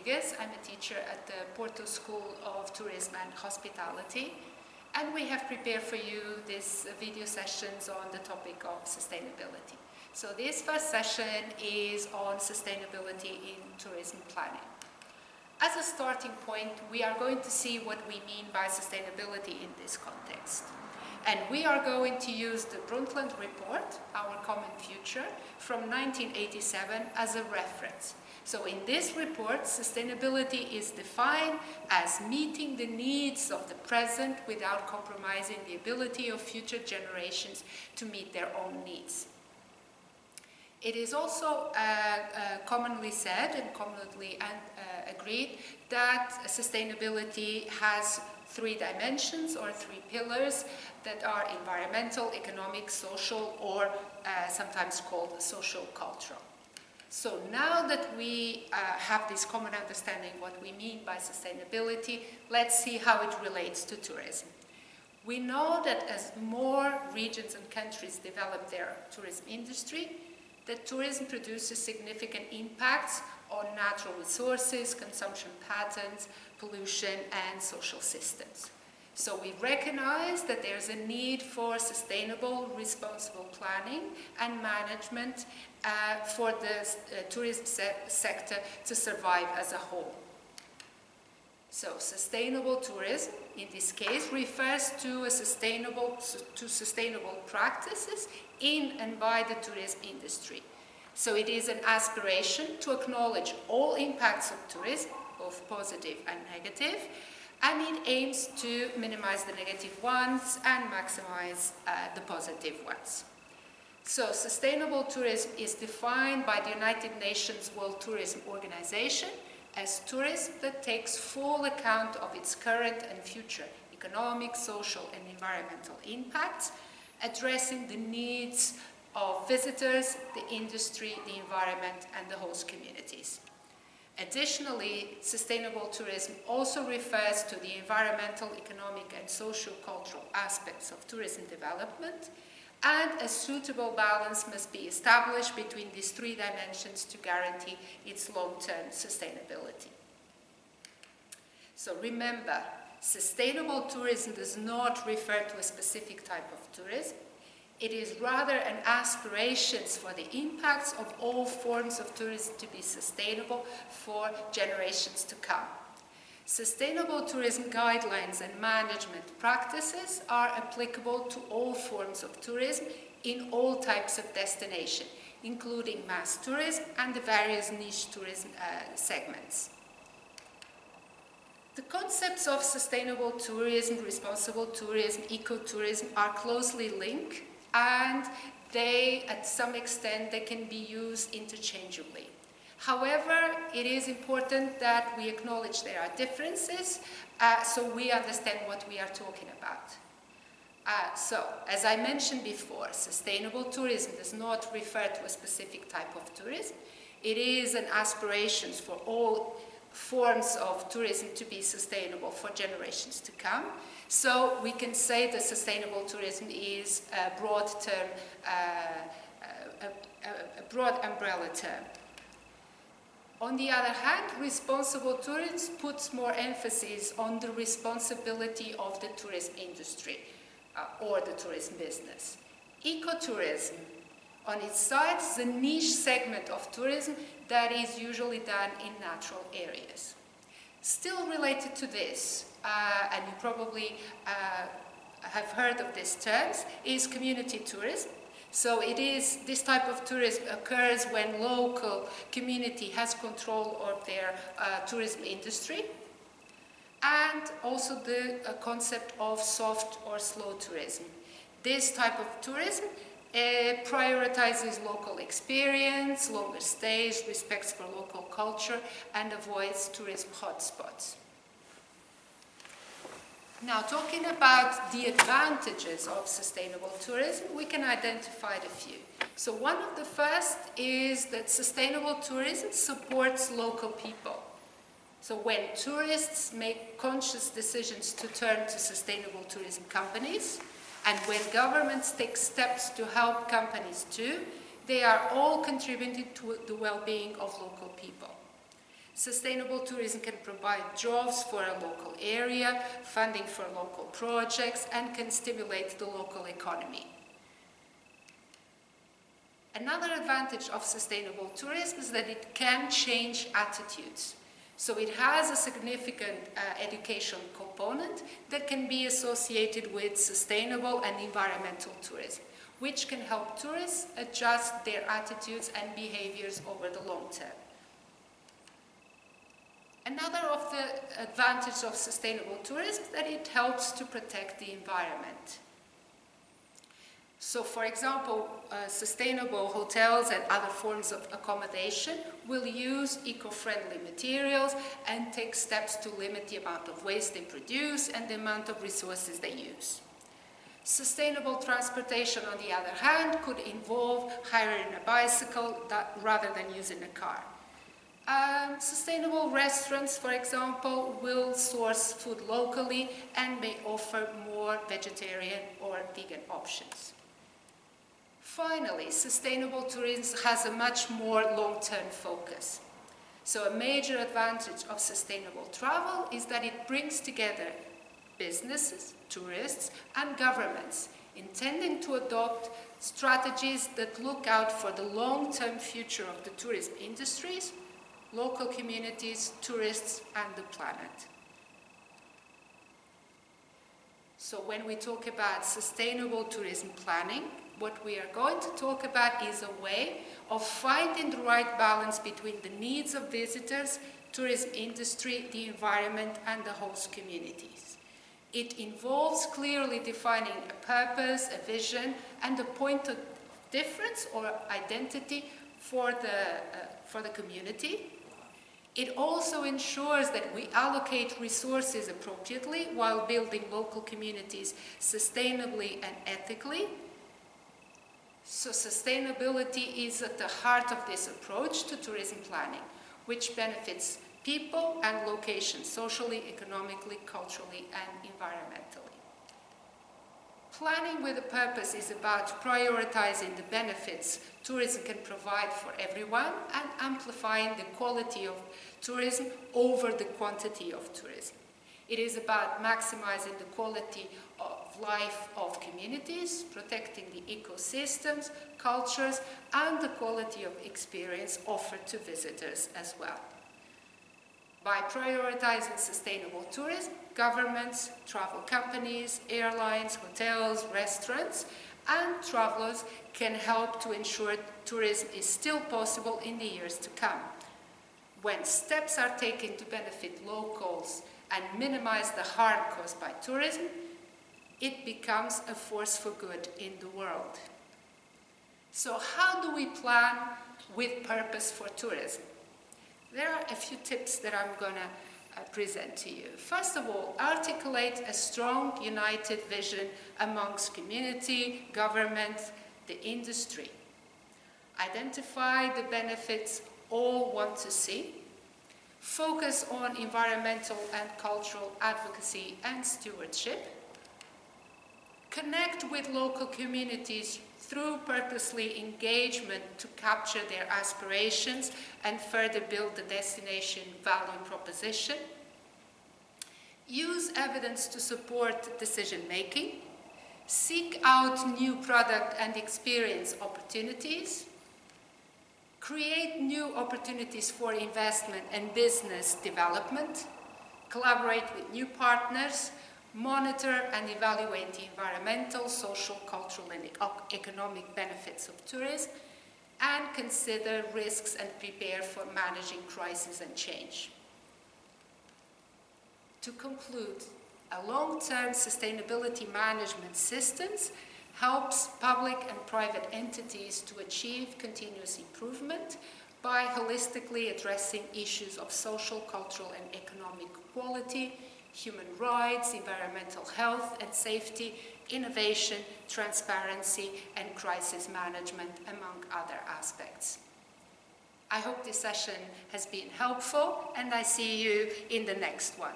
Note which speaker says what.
Speaker 1: Rodrigues. I'm a teacher at the Porto School of Tourism and Hospitality, and we have prepared for you these video sessions on the topic of sustainability. So this first session is on sustainability in tourism planning. As a starting point, we are going to see what we mean by sustainability in this context. And we are going to use the Brundtland Report, Our Common Future, from 1987 as a reference. So in this report, sustainability is defined as meeting the needs of the present without compromising the ability of future generations to meet their own needs. It is also commonly said and commonly agreed that sustainability has three dimensions or three pillars that are environmental, economic, social, or sometimes called social-cultural. So now that we have this common understanding what we mean by sustainability, let's see how it relates to tourism. We know that as more regions and countries develop their tourism industry, that tourism produces significant impacts on natural resources, consumption patterns, pollution, and social systems. So we recognize that there's a need for sustainable, responsible planning and management for the tourism sector to survive as a whole. So sustainable tourism, in this case, refers to sustainable practices in and by the tourism industry. So it is an aspiration to acknowledge all impacts of tourism, both positive and negative, and it aims to minimize the negative ones and maximize the positive ones. So sustainable tourism is defined by the United Nations World Tourism Organization as tourism that takes full account of its current and future economic, social, and environmental impacts, addressing the needs of visitors, the industry, the environment, and the host communities. Additionally, sustainable tourism also refers to the environmental, economic, and socio-cultural aspects of tourism development, and a suitable balance must be established between these three dimensions to guarantee its long-term sustainability. So remember, sustainable tourism does not refer to a specific type of tourism. It is rather an aspiration for the impacts of all forms of tourism to be sustainable for generations to come. Sustainable tourism guidelines and management practices are applicable to all forms of tourism in all types of destination, including mass tourism and the various niche tourism segments. The concepts of sustainable tourism, responsible tourism, ecotourism are closely linked, and at some extent, they can be used interchangeably. However, it is important that we acknowledge there are differences so we understand what we are talking about. So, as I mentioned before, sustainable tourism does not refer to a specific type of tourism. It is an aspiration for all forms of tourism to be sustainable for generations to come. So we can say that sustainable tourism is a broad term, a broad umbrella term. On the other hand, responsible tourism puts more emphasis on the responsibility of the tourism industry or the tourism business. Ecotourism, on its side, is a niche segment of tourism that is usually done in natural areas. Still related to this, and you probably have heard of these terms, is community tourism. So this type of tourism occurs when local community has control of their tourism industry. And also the concept of soft or slow tourism. This type of tourism prioritizes local experience, longer stays, respects for local culture, and avoids tourism hotspots. Now, talking about the advantages of sustainable tourism, we can identify a few. So one of the first is that sustainable tourism supports local people. So when tourists make conscious decisions to turn to sustainable tourism companies, and when governments take steps to help companies too, they are all contributing to the well-being of local people. Sustainable tourism can provide jobs for a local area, funding for local projects, and can stimulate the local economy. Another advantage of sustainable tourism is that it can change attitudes. So it has a significant education component that can be associated with sustainable and environmental tourism, which can help tourists adjust their attitudes and behaviors over the long term. Another of the advantages of sustainable tourism is that it helps to protect the environment. So, for example, sustainable hotels and other forms of accommodation will use eco-friendly materials and take steps to limit the amount of waste they produce and the amount of resources they use. Sustainable transportation, on the other hand, could involve hiring a bicycle rather than using a car. Sustainable restaurants, for example, will source food locally and may offer more vegetarian or vegan options. Finally, sustainable tourism has a much more long-term focus. So a major advantage of sustainable travel is that it brings together businesses, tourists, and governments, intending to adopt strategies that look out for the long-term future of the tourism industries, local communities, tourists, and the planet. So when we talk about sustainable tourism planning, what we are going to talk about is a way of finding the right balance between the needs of visitors, tourism industry, the environment, and the host communities. It involves clearly defining a purpose, a vision, and a point of difference or identity for the community. It also ensures that we allocate resources appropriately while building local communities sustainably and ethically. So sustainability is at the heart of this approach to tourism planning, which benefits people and locations socially, economically, culturally, and environmentally. Planning with a purpose is about prioritizing the benefits tourism can provide for everyone and amplifying the quality of tourism over the quantity of tourism. It is about maximizing the quality of life of communities, protecting the ecosystems, cultures, and the quality of experience offered to visitors as well. By prioritizing sustainable tourism, governments, travel companies, airlines, hotels, restaurants, and travelers can help to ensure tourism is still possible in the years to come. When steps are taken to benefit locals and minimize the harm caused by tourism, it becomes a force for good in the world. So how do we plan with purpose for tourism? There are a few tips that I'm going to present to you. First of all, articulate a strong, united vision amongst community, government, the industry. Identify the benefits all want to see. Focus on environmental and cultural advocacy and stewardship. Connect with local communities through purposely engagement to capture their aspirations and further build the destination value proposition. Use evidence to support decision-making. Seek out new product and experience opportunities. Create new opportunities for investment and business development. Collaborate with new partners. Monitor and evaluate the environmental, social, cultural, and economic benefits of tourism, and consider risks and prepare for managing crisis and change. To conclude, a long-term sustainability management systems helps public and private entities to achieve continuous improvement by holistically addressing issues of social, cultural, and economic equality, human rights, environmental health and safety, innovation, transparency, and crisis management, among other aspects. I hope this session has been helpful, and I see you in the next one.